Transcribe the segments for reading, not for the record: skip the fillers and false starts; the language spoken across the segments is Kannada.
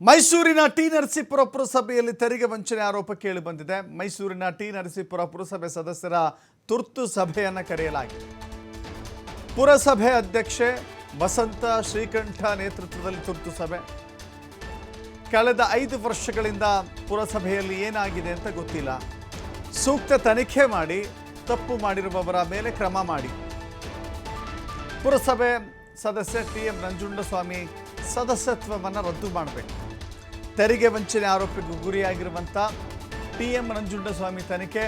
ಮೈಸೂರಿನ ಟಿ ನರಸೀಪುರ ಪುರಸಭೆಯಲ್ಲಿ ತೆರಿಗೆ ವಂಚನೆ ಆರೋಪ ಕೇಳಿ ಬಂದಿದೆ. ಮೈಸೂರಿನ ಟಿ ನರಸೀಪುರ ಪುರಸಭೆ ಸದಸ್ಯರ ತುರ್ತು ಸಭೆಯನ್ನು ಕರೆಯಲಾಗಿದೆ. ಪುರಸಭೆ ಅಧ್ಯಕ್ಷೆ ವಸಂತ ಶ್ರೀಕಂಠ ನೇತೃತ್ವದಲ್ಲಿ ತುರ್ತು ಸಭೆ. ಕಳೆದ 5 ವರ್ಷಗಳಿಂದ ಪುರಸಭೆಯಲ್ಲಿ ಏನಾಗಿದೆ ಅಂತ ಗೊತ್ತಿಲ್ಲ. ಸೂಕ್ತ ತನಿಖೆ ಮಾಡಿ ತಪ್ಪು ಮಾಡಿರುವವರ ಮೇಲೆ ಕ್ರಮ ಮಾಡಿ. ಪುರಸಭೆ ಸದಸ್ಯ ಟಿ.ಎಂ. ನಂಜುಂಡಸ್ವಾಮಿ ಸದಸ್ಯತ್ವವನ್ನು ರದ್ದು ಮಾಡಬೇಕು. ತೆರಿಗೆ ವಂಚನೆ ಆರೋಪಕ್ಕೆ ಗುರಿಯಾಗಿರುವಂಥ ಟಿ.ಎಂ. ನಂಜುಂಡಸ್ವಾಮಿ ತನಿಖೆ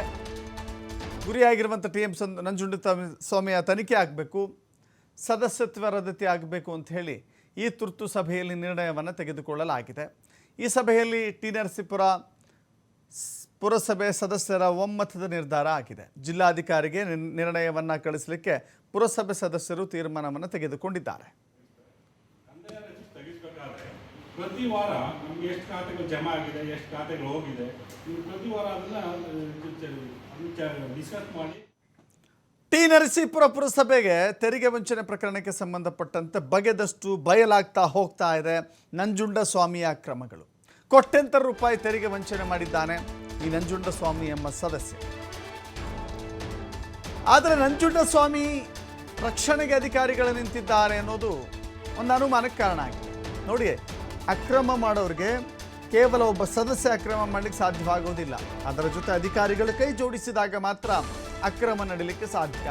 ಗುರಿಯಾಗಿರುವಂಥ ಟಿ.ಎಂ. ನಂಜುಂಡಸ್ವಾಮಿಯ ತನಿಖೆ ಆಗಬೇಕು, ಸದಸ್ಯತ್ವ ರದ್ದತಿ ಆಗಬೇಕು ಅಂತ ಹೇಳಿ ಈ ತುರ್ತು ಸಭೆಯಲ್ಲಿ ನಿರ್ಣಯವನ್ನು ತೆಗೆದುಕೊಳ್ಳಲಾಗಿದೆ. ಈ ಸಭೆಯಲ್ಲಿ ಟಿ ನರಸೀಪುರ ಪುರಸಭೆ ಸದಸ್ಯರ ಒಮ್ಮತದ ನಿರ್ಧಾರ ಆಗಿದೆ. ಜಿಲ್ಲಾಧಿಕಾರಿಗೆ ನಿರ್ಣಯವನ್ನು ಕಳಿಸಲಿಕ್ಕೆ ಪುರಸಭೆ ಸದಸ್ಯರು ತೀರ್ಮಾನವನ್ನು ತೆಗೆದುಕೊಂಡಿದ್ದಾರೆ. ಪ್ರತಿ ವಾರ ನಮಗೆ ಎಷ್ಟು ಖಾತೆಗಳು ಜಮಾ ಆಗಿದೆ, ಎಷ್ಟು ಖಾತೆಗಳು ಹೋಗಿದೆ, ಪ್ರತಿ ವಾರ ಅದನ್ನು ಡಿಸ್ಕಸ್ ಮಾಡಿ. ಟಿ ನರಸೀಪುರ ಪುರಸಭೆಗೆ ತೆರಿಗೆ ವಂಚನೆ ಪ್ರಕರಣಕ್ಕೆ ಸಂಬಂಧಪಟ್ಟಂತೆ ಬಗೆದಷ್ಟು ಬಯಲಾಗ್ತಾ ಹೋಗ್ತಾ ಇದೆ ನಂಜುಂಡಸ್ವಾಮಿಯ ಅಕ್ರಮಗಳು. ಕೋಟ್ಯಂತರ ರೂಪಾಯಿ ತೆರಿಗೆ ವಂಚನೆ ಮಾಡಿದ್ದಾನೆ ಈ ನಂಜುಂಡಸ್ವಾಮಿ ಎಂಬ ಸದಸ್ಯ. ಆದರೆ ನಂಜುಂಡಸ್ವಾಮಿ ರಕ್ಷಣೆಗೆ ಅಧಿಕಾರಿಗಳು ನಿಂತಿದ್ದಾರೆ ಅನ್ನೋದು ಒಂದು ಅನುಮಾನಕ್ಕೆ ಕಾರಣ ಆಗಿದೆ. ನೋಡಿ, ಅಕ್ರಮ ಮಾಡೋರಿಗೆ ಕೇವಲ ಒಬ್ಬ ಸದಸ್ಯ ಅಕ್ರಮ ಮಾಡಲಿಕ್ಕೆ ಸಾಧ್ಯವಾಗೋದಿಲ್ಲ. ಅದರ ಜೊತೆ ಅಧಿಕಾರಿಗಳು ಕೈ ಜೋಡಿಸಿದಾಗ ಮಾತ್ರ ಅಕ್ರಮ ನಡೀಲಿಕ್ಕೆ ಸಾಧ್ಯ.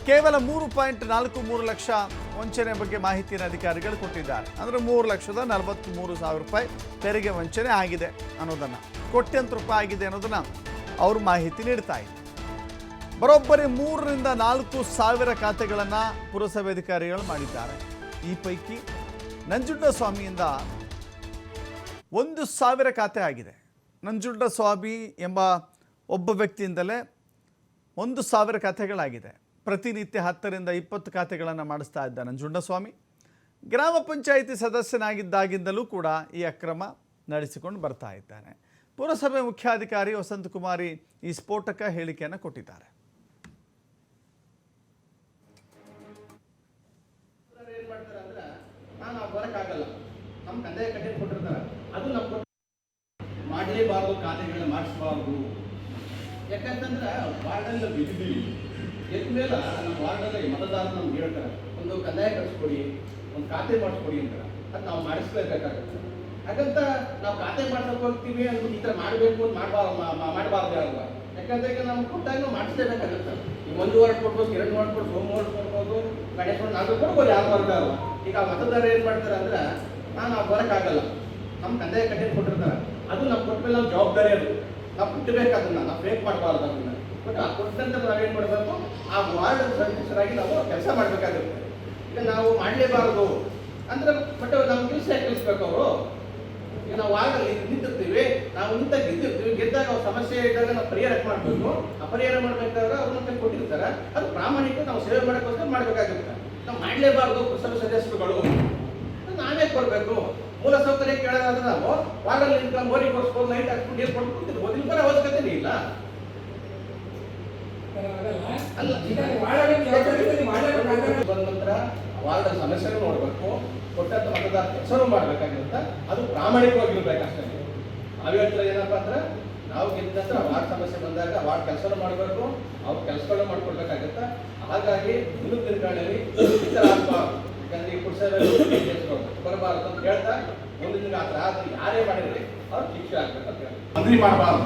ಕೇವಲ 3.43 ಲಕ್ಷ ವಂಚನೆ ಬಗ್ಗೆ ಮಾಹಿತಿಯನ್ನು ಅಧಿಕಾರಿಗಳು ಕೊಟ್ಟಿದ್ದಾರೆ. ಅಂದರೆ 3,43,000 ರೂಪಾಯಿ ತೆರಿಗೆ ವಂಚನೆ ಆಗಿದೆ ಅನ್ನೋದನ್ನು, ಕೋಟ್ಯಂತರ ರೂಪಾಯಿ ಆಗಿದೆ ಅನ್ನೋದನ್ನು ಅವರು ಮಾಹಿತಿ ನೀಡ್ತಾ ಇದ್ದಾರೆ. ಬರೋಬ್ಬರಿ 3ರಿಂದ 4 ಸಾವಿರ ಖಾತೆಗಳನ್ನು ಪುರಸಭೆ ಅಧಿಕಾರಿಗಳು ಮಾಡಿದ್ದಾರೆ. ಈ ಪೈಕಿ ನಂಜುಂಡಸ್ವಾಮಿಯಿಂದ 1,000 ಖಾತೆ ಆಗಿದೆ. ನಂಜುಂಡಸ್ವಾಮಿ ಎಂಬ ಒಬ್ಬ ವ್ಯಕ್ತಿಯಿಂದಲೇ 1,000 ಖಾತೆಗಳಾಗಿದೆ. ಪ್ರತಿನಿತ್ಯ 10ರಿಂದ 20 ಖಾತೆಗಳನ್ನು ಮಾಡಿಸ್ತಾ ಇದ್ದ ನಂಜುಂಡಸ್ವಾಮಿ ಗ್ರಾಮ ಪಂಚಾಯಿತಿ ಸದಸ್ಯನಾಗಿದ್ದಾಗಿಂದಲೂ ಕೂಡ ಈ ಅಕ್ರಮ ನಡೆಸಿಕೊಂಡು ಬರ್ತಾ ಇದ್ದಾನೆ. ಪುರಸಭೆ ಮುಖ್ಯಾಧಿಕಾರಿ ವಸಂತ ಕುಮಾರಿ ಈ ಸ್ಫೋಟಕ ಹೇಳಿಕೆಯನ್ನು ಕೊಟ್ಟಿದ್ದಾರೆ. ನಮ್ಮ ಕಂದಾಯ ಕಟ್ಟೆ ಕೊಟ್ಟಿರ್ತಾರೆ, ಅದು ನಾವು ಮಾಡಲೇಬಾರ್ದು, ಖಾತೆಗಳನ್ನ ಮಾಡಿಸಬಾರ್ದು. ಯಾಕಂತಂದ್ರೆ ವಾರ್ಡಲ್ಲಿ ಬಿದ್ದಿದ್ದೀವಿ ಎದ್ದ ಮೇಲೆ ನಮ್ಮ ವಾರ್ಡಲ್ಲಿ ಮತದಾರರು ನಮ್ಗೆ ಹೇಳ್ತಾರೆ, ಒಂದು ಕಂದಾಯ ಕಳಿಸ್ಕೊಡಿ, ಒಂದು ಖಾತೆ ಮಾಡಿಸ್ಕೊಡಿ ಅಂತಾರೆ. ಅದು ನಾವು ಮಾಡಿಸ್ಲೇಬೇಕಾಗುತ್ತೆ. ಹಾಗಂತ ನಾವು ಖಾತೆ ಮಾಡ್ಸಕ್ಕೆ ಹೋಗ್ತೀವಿ ಅಂತ ಈ ಥರ ಮಾಡಬೇಕು ಅಂತ ಮಾಡಬಾರ್ದು ಅಲ್ವ. ಯಾಕಂದ್ರೆ ಈಗ ನಮ್ಗೆ ಕೊಟ್ಟಾಗ ನಾವು ಮಾಡಿಸ್ಲೇಬೇಕಾಗುತ್ತೆ. ಈಗ 1 ವಾರ್ಡ್ ಕೊಡ್ಬೋದು, 2 ವಾರ್ಡ್ ಕೊಡ್ಬೋದು, 3 ವಾರ್ಡ್ ಕೊಡ್ಬೋದು, ಗಣೇಶ 4 ಕೊಡ್ಬೋದು, ಯಾರು ವರ್ಗ ಅಲ್ವ. ಈಗ ಮತದಾರ ಏನು ಮಾಡ್ತಾರೆ ಅಂದ್ರೆ, ನಾವು ಬರೋಕ್ಕಾಗಲ್ಲ, ನಮ್ಮ ಕಂದಾಯ ಕಟ್ಟೆ ಕೊಟ್ಟಿರ್ತಾರೆ, ಅದು ನಾವು ಕೊಟ್ಟಮೇಲೆ ನಮ್ಮ ಜವಾಬ್ದಾರಿ, ಅದು ನಾವು ಬಿಟ್ಟಬೇಕು, ಅದನ್ನು ನಾವು ಬ್ರೇಕ್ ಮಾಡಬಾರ್ದು. ಅದನ್ನು ಬಟ್ ಆ ಕೊಟ್ಟಂತ ನಾವೇನು ಮಾಡಬೇಕು, ಆ ವಾರ್ಡ್ ಸದಸ್ಯರಾಗಿ ನಾವು ಕೆಲಸ ಮಾಡಬೇಕಾಗುತ್ತೆ. ಈಗ ನಾವು ಮಾಡಲೇಬಾರ್ದು ಅಂದ್ರೆ ಬಟ್ ನಮ್ಮ ಕೆಲಸ ಕಲಿಸ್ಬೇಕು ಅವರು. ಈಗ ನಾವು ವಾರ್ಡಲ್ಲಿ ನಿಂತಿರ್ತೀವಿ, ನಾವು ನಿಂತಾಗ ಗೆದ್ದಿರ್ತೀವಿ, ಗೆದ್ದಾಗ ಅವ್ರ ಸಮಸ್ಯೆ ಇದ್ದಾಗ ನಾವು ಪರಿಹಾರ ಮಾಡಬೇಕು. ಆ ಪರಿಹಾರ ಮಾಡಬೇಕಾದ್ರೆ ಅವ್ರನ್ನ ಕೊಟ್ಟಿರ್ತಾರೆ, ಅದು ಪ್ರಾಮಾಣಿಕ ನಾವು ಸೇವೆ ಮಾಡೋಕ್ಕೋಸ್ಕರ ಮಾಡಬೇಕಾಗುತ್ತೆ. ನಾವು ಮಾಡಲೇಬಾರ್ದು ಪುರಸಭೆ ಸದಸ್ಯರುಗಳು, ನಾವೇ ಕೊಡಬೇಕು. ಮೂಲ ಸೌಕರ್ಯ ಕೇಳೋದಾದ್ರೆ ನಾವು ವಾರ್ಡಲ್ಲಿ ನಿಂತ್ಕೊಂಡು ಮೋರಿ ಕೊಡಿಸ್ಬೋದು, ಲೈಟ್ ಹಾಕ್ಕೊಂಡು ನೀರು ಕೊಟ್ಟು ಕೂತಿರ್ಬೋದು, ಇಲ್ಲಿ ಬರೋ ಅವಶ್ಯಕತೆ ಇಲ್ಲ. ಬಂದ ನಂತರ ವಾರ್ಡ್ ಸಮಸ್ಯೆನೂ ನೋಡಬೇಕು, ಕೊಟ್ಟಂತ ಮತದಾರ ಕೆಲಸನೂ ಮಾಡಬೇಕಾಗಿರುತ್ತೆ. ಅದು ಪ್ರಾಮಾಣಿಕವಾಗಿರ್ಬೇಕಷ್ಟೇ. ನಾವು ಹೇಳ್ತಾರೆ ಏನಪ್ಪ ಅಂದ್ರೆ, ನಾವು ಗೆದ್ದ ನಂತರ ವಾರ್ಡ್ ಸಮಸ್ಯೆ ಬಂದಾಗ ವಾರ್ಡ್ ಕೆಲಸನೂ ಮಾಡಬೇಕು, ಅವ್ರ ಕೆಲಸಗಳನ್ನ ಮಾಡ್ಕೊಡ್ಬೇಕಾಗತ್ತೆ. ಹಾಗಾಗಿ ಮುಂದಿನ ದಿನಗಳಲ್ಲಿ ಈ ಥರ ಆಗಬಾರ್ದು. ಯಾಕಂದ್ರೆ ಈ ಪುರಸಭೆ ಬರಬಾರ್ದು ಅಂತ ಹೇಳ್ತಾ ಮುಂದಿನ ದಿನ ಆ ಥರ ಯಾರೇ ಮಾಡಿರಲಿ ಅವ್ರು ಶಿಕ್ಷೆ ಆಗ್ಬೇಕಂತ ಹೇಳಿ. ಮಂತ್ರಿ ಮಾಡಬಾರ್ದು.